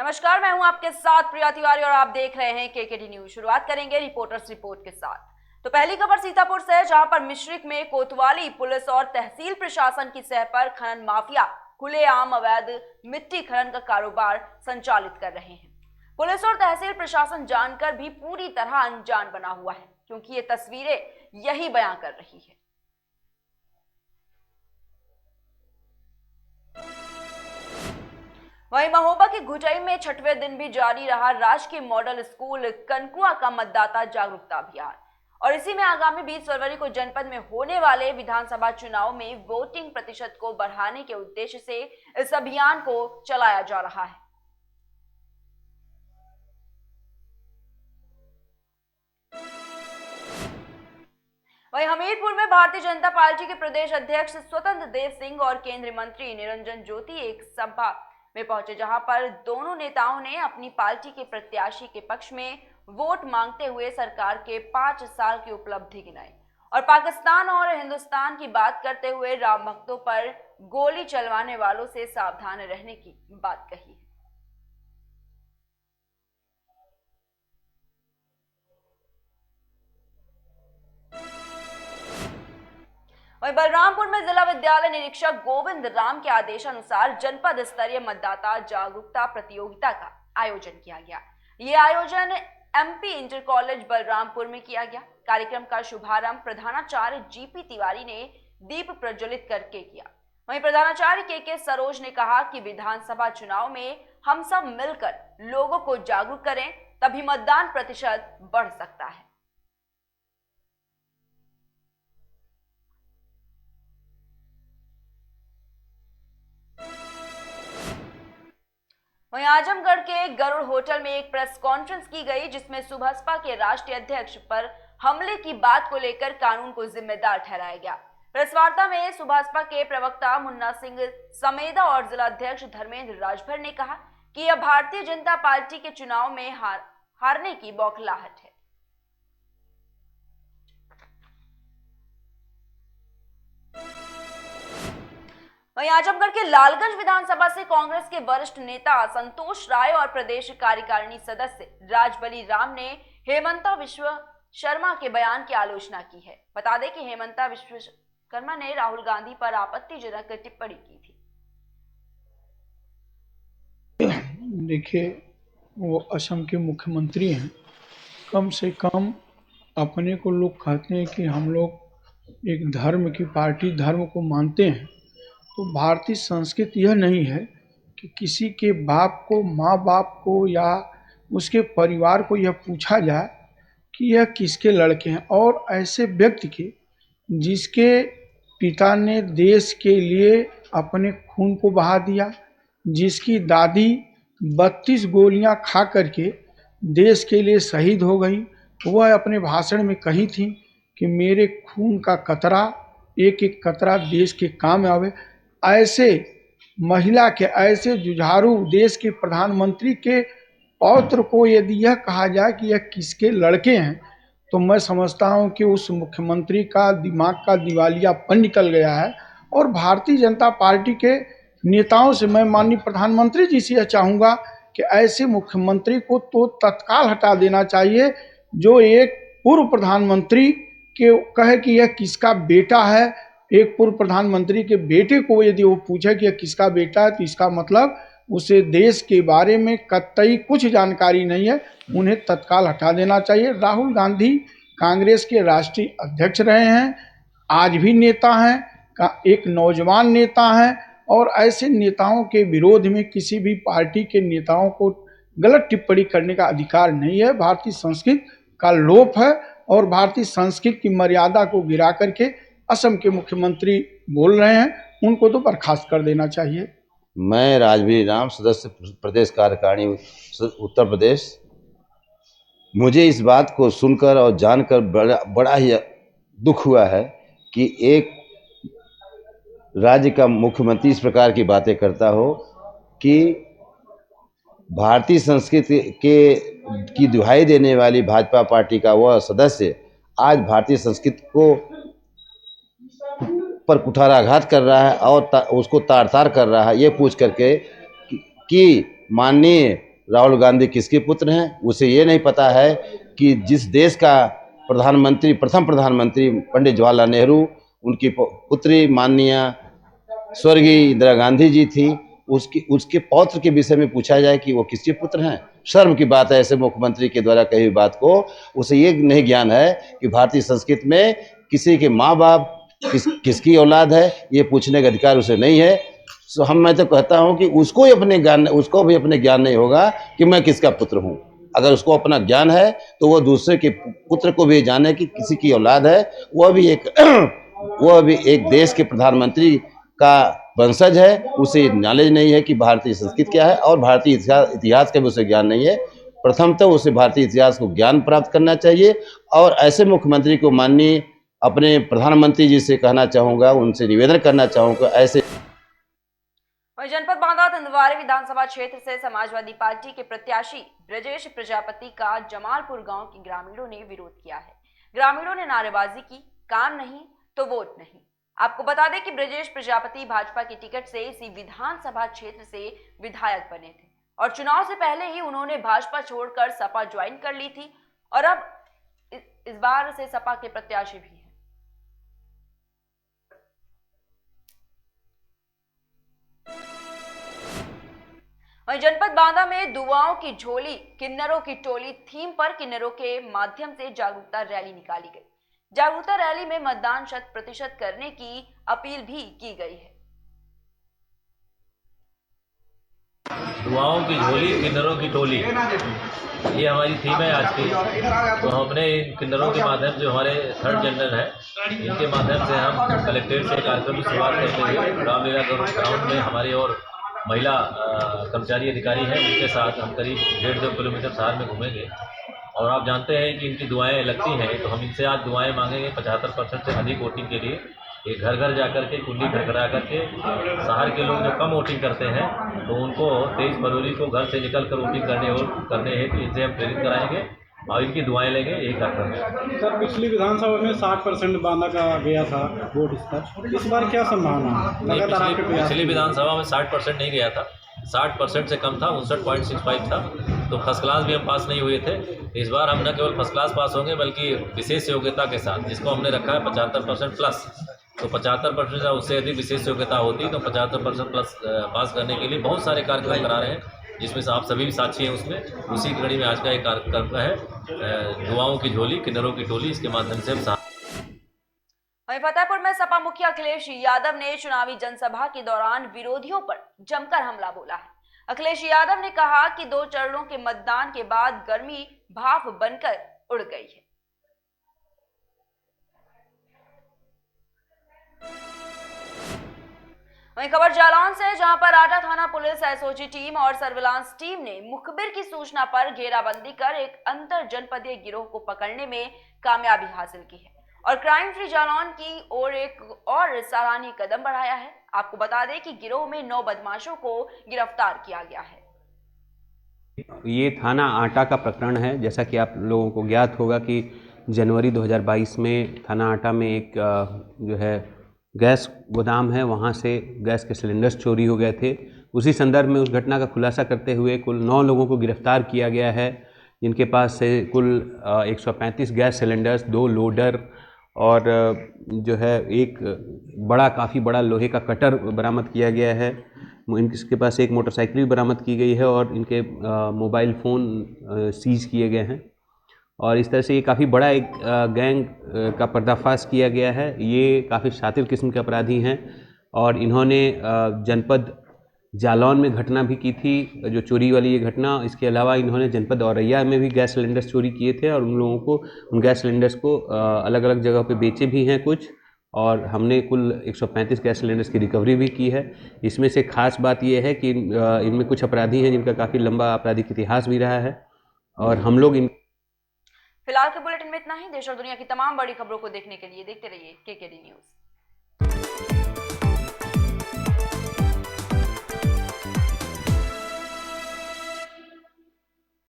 नमस्कार, मैं हूं आपके साथ प्रिया तिवारी और आप देख रहे हैं केकेडी न्यूज। शुरुआत करेंगे रिपोर्टर्स रिपोर्ट के साथ। तो पहली खबर सीतापुर से है, जहां पर मिश्रिक में कोतवाली पुलिस और तहसील प्रशासन की सह पर खनन माफिया खुलेआम अवैध मिट्टी खनन का कारोबार संचालित कर रहे हैं। पुलिस और तहसील प्रशासन जानकर भी पूरी तरह अनजान बना हुआ है, क्योंकि ये तस्वीरें यही बयां कर रही है। वहीं महोबा की घुटई में छठवें दिन भी जारी रहा राजकीय मॉडल स्कूल कनकुआ का मतदाता जागरूकता अभियान। और इसी में आगामी 20 फरवरी को जनपद में होने वाले विधानसभा चुनाव में वोटिंग प्रतिशत को बढ़ाने के उद्देश्य से इस अभियान को चलाया जा रहा है। वहीं हमीरपुर में भारतीय जनता पार्टी के प्रदेश अध्यक्ष स्वतंत्र देव सिंह और केंद्रीय मंत्री निरंजन ज्योति एक सभा में पहुंचे, जहां पर दोनों नेताओं ने अपनी पार्टी के प्रत्याशी के पक्ष में वोट मांगते हुए सरकार के 5 साल की उपलब्धि गिनाई और पाकिस्तान और हिंदुस्तान की बात करते हुए राम भक्तों पर गोली चलवाने वालों से सावधान रहने की बात कही। वहीं बलरामपुर में जिला विद्यालय निरीक्षक गोविंद राम के आदेशानुसार जनपद स्तरीय मतदाता जागरूकता प्रतियोगिता का आयोजन किया गया। ये आयोजन एमपी इंटर कॉलेज बलरामपुर में किया गया। कार्यक्रम का शुभारंभ प्रधानाचार्य जीपी तिवारी ने दीप प्रज्वलित करके किया। वहीं प्रधानाचार्य के सरोज ने कहा कि विधानसभा चुनाव में हम सब मिलकर लोगों को जागरूक करें, तभी मतदान प्रतिशत बढ़ सकता है। वहीं आजमगढ़ के गरुड़ होटल में एक प्रेस कॉन्फ्रेंस की गई, जिसमें सुबसपा के राष्ट्रीय अध्यक्ष पर हमले की बात को लेकर कानून को जिम्मेदार ठहराया गया। प्रेस वार्ता में सुबसपा के प्रवक्ता मुन्ना सिंह समेदा और जिला अध्यक्ष धर्मेंद्र राजभर ने कहा कि यह भारतीय जनता पार्टी के चुनाव में हारने की बौखलाहट है। वहीं आजमगढ़ के लालगंज विधानसभा से कांग्रेस के वरिष्ठ नेता संतोष राय और प्रदेश कार्यकारिणी सदस्य राजबली राम ने हेमंता विश्व शर्मा के बयान की आलोचना की है। बता दें कि हेमंता विश्व शर्मा ने राहुल गांधी पर आपत्तिजनक टिप्पणी की थी। देखिए, वो असम के मुख्यमंत्री हैं। कम से कम अपने को लोग कहते हैं कि हम लोग एक धर्म की पार्टी, धर्म को मानते हैं। तो भारतीय संस्कृति यह नहीं है कि किसी के बाप को, माँ बाप को या उसके परिवार को यह पूछा जाए कि यह किसके लड़के हैं। और ऐसे व्यक्ति के जिसके पिता ने देश के लिए अपने खून को बहा दिया, जिसकी दादी 32 गोलियां खा करके देश के लिए शहीद हो गई, वह अपने भाषण में कही थी कि मेरे खून का कतरा, एक एक कतरा देश के काम आवे। ऐसे महिला के, ऐसे जुझारू देश के प्रधानमंत्री के पौत्र को यदि यह कहा जाए कि यह किसके लड़के हैं, तो मैं समझता हूं कि उस मुख्यमंत्री का दिमाग का दिवालियापन निकल गया है। और भारतीय जनता पार्टी के नेताओं से मैं माननीय प्रधानमंत्री जी से यह चाहूँगा कि ऐसे मुख्यमंत्री को तो तत्काल हटा देना चाहिए, जो एक पूर्व प्रधानमंत्री के कहे कि यह किसका बेटा है। एक पूर्व प्रधानमंत्री के बेटे को यदि वो पूछे कि यह किसका बेटा है, तो इसका मतलब उसे देश के बारे में कतई कुछ जानकारी नहीं है। उन्हें तत्काल हटा देना चाहिए। राहुल गांधी कांग्रेस के राष्ट्रीय अध्यक्ष रहे हैं, आज भी नेता हैं, एक नौजवान नेता हैं। और ऐसे नेताओं के विरोध में किसी भी पार्टी के नेताओं को गलत टिप्पणी करने का अधिकार नहीं है। भारतीय संस्कृति का लोप है और भारतीय संस्कृति की मर्यादा को गिरा करके असम के मुख्यमंत्री बोल रहे हैं, उनको तो बर्खास्त कर देना चाहिए। मैं राजबली राम, सदस्य प्रदेश कार्यकारिणी उत्तर प्रदेश। मुझे इस बात को सुनकर और जानकर बड़ा ही दुख हुआ है कि एक राज्य का मुख्यमंत्री इस प्रकार की बातें करता हो कि भारतीय संस्कृति की दुहाई देने वाली भाजपा पार्टी का वह सदस्य आज भारतीय संस्कृति को पर कुठाराघात कर रहा है और उसको तार तार कर रहा है, ये पूछ करके कि माननीय राहुल गांधी किसके पुत्र हैं, उसे ये नहीं पता है कि जिस देश का प्रधानमंत्री, प्रथम प्रधानमंत्री पंडित जवाहरलाल नेहरू, उनकी पुत्री माननीय स्वर्गीय इंदिरा गांधी जी थी, उसके पौत्र के विषय में पूछा जाए कि वो किसके पुत्र हैं। शर्म की बात है ऐसे मुख्यमंत्री के द्वारा कही हुई बात को। उसे ये नहीं ज्ञान है कि भारतीय संस्कृति में किसी के माँ बाप किसकी औलाद है, ये पूछने का अधिकार उसे नहीं है। सो मैं तो कहता हूँ कि उसको भी अपने ज्ञान नहीं होगा कि मैं किसका पुत्र हूँ। अगर उसको अपना ज्ञान है तो वो दूसरे के पुत्र को भी जाने कि किसी की औलाद है, वह भी एक देश के प्रधानमंत्री का वंशज है। उसे नॉलेज नहीं है कि भारतीय संस्कृति क्या है और भारतीय इतिहास का भी उसे ज्ञान नहीं है। प्रथम तो उसे भारतीय इतिहास को ज्ञान प्राप्त करना चाहिए और ऐसे मुख्यमंत्री को माननीय अपने प्रधानमंत्री जी से कहना चाहूँगा, उनसे निवेदन करना चाहूँगा ऐसे। वहीं जनपद बांदा तंदवारी विधानसभा क्षेत्र से समाजवादी पार्टी के प्रत्याशी ब्रजेश प्रजापति का जमालपुर गांव के ग्रामीणों ने विरोध किया है। ग्रामीणों ने नारेबाजी की, काम नहीं तो वोट नहीं। आपको बता दें कि ब्रजेश प्रजापति भाजपा की टिकट से इसी विधानसभा क्षेत्र से विधायक बने थे और चुनाव से पहले ही उन्होंने भाजपा छोड़कर सपा ज्वाइन कर ली थी और अब इस बार से सपा के प्रत्याशी भी हैं। वहीं जनपद बांदा में दुआओं की झोली किन्नरों की टोली थीम पर किन्नरों के माध्यम से जागरूकता रैली निकाली गई। जागरूकता रैली में मतदान 100% करने की अपील भी की गई है। दुआओं की झोली किन्नरों की टोली, ये हमारी थीम है आज की। तो हमने इन किन्नरों के माध्यम से, जो हमारे थर्ड जनरल है, इनके माध्यम से हम कलेक्ट्रेट से कार्यक्रम की शुरुआत करते हुए रामलीला ग्राउंड में हमारी और महिला कर्मचारी अधिकारी हैं, उनके साथ हम करीब 150 किलोमीटर शहर में घूमेंगे। और आप जानते हैं कि इनकी दुआएं लगती हैं, तो हम इनसे आज दुआएं मांगेंगे 75% से अधिक वोटिंग के लिए। ये घर घर जाकर के कुंडी खड़खड़ा करके शहर के लोग जो कम वोटिंग करते हैं तो उनको 23 फरवरी को घर से निकल कर वोटिंग करने हेतु इनसे हम प्रेरित कराएंगे और इनकी दुआएं लेंगे। यही कार्यक्रम है। सर, पिछली विधानसभा में 60% बांदा का गया था वोट स्तर, इस बार क्या संभावना है? पिछली विधानसभा में 60% नहीं गया था, 60% से कम था, 59.65 था। तो फर्स्ट क्लास भी हम पास नहीं हुए थे। इस बार हम न केवल फर्स्ट क्लास पास होंगे बल्कि विशेष योग्यता के साथ, जिसको हमने रखा है 75% प्लस। तो 75% या उससे अधिक विशेष योग्यता होती तो 75% प्लस पास करने के लिए बहुत सारे कार्यक्रम करा रहे हैं, जिसमें से आप सभी भी साक्षी हैं। उसमें उसी कड़ी में आज का एक कार्यक्रम है, दुआओं की झोली किन्नरों की टोली। इसके माध्यम से हम वहीं फतेहपुर में सपा मुखिया अखिलेश यादव ने चुनावी जनसभा के दौरान विरोधियों पर जमकर हमला बोला है। अखिलेश यादव ने कहा कि 2 चरणों के मतदान के बाद गर्मी भाप बनकर उड़ गई है। वहीं खबर जालौन से, जहां पर आटा थाना पुलिस, एसओजी टीम और सर्विलांस टीम ने मुखबिर की सूचना पर घेराबंदी कर एक अंतर जनपदीय गिरोह को पकड़ने में कामयाबी हासिल की है और क्राइम फ्री जालौन की ओर एक और सराहनीय कदम बढ़ाया है। आपको बता दें कि गिरोह में 9 बदमाशों को गिरफ्तार किया गया है। ये थाना आटा का प्रकरण है। जैसा कि आप लोगों को ज्ञात होगा कि जनवरी 2022 में थाना आटा में एक जो है गैस गोदाम है, वहाँ से गैस के सिलेंडर्स चोरी हो गए थे। उसी संदर्भ में उस घटना का खुलासा करते हुए कुल 9 लोगों को गिरफ्तार किया गया है, जिनके पास से कुल 135 गैस सिलेंडर्स, 2 लोडर और जो है एक काफ़ी बड़ा लोहे का कटर बरामद किया गया है। इनके पास एक मोटरसाइकिल भी बरामद की गई है और इनके मोबाइल फ़ोन सीज किए गए हैं। और इस तरह से ये काफ़ी बड़ा एक गैंग का पर्दाफाश किया गया है। ये काफ़ी शातिर किस्म के अपराधी हैं और इन्होंने जनपद जालौन में घटना भी की थी, जो चोरी वाली ये घटना। इसके अलावा इन्होंने जनपद औरैया में भी गैस सिलेंडर्स चोरी किए थे और उन गैस सिलेंडर्स को अलग अलग जगह पे बेचे भी हैं कुछ, और हमने कुल 135 गैस सिलेंडर्स की रिकवरी भी की है। इसमें से खास बात यह है कि इनमें कुछ अपराधी हैं जिनका काफ़ी लंबा आपराधिक इतिहास भी रहा है और हम लोग फिलहाल के बुलेटिन में इतना ही। देश और दुनिया की तमाम बड़ी खबरों को देखने के लिए देखते रहिए केकेडी न्यूज़।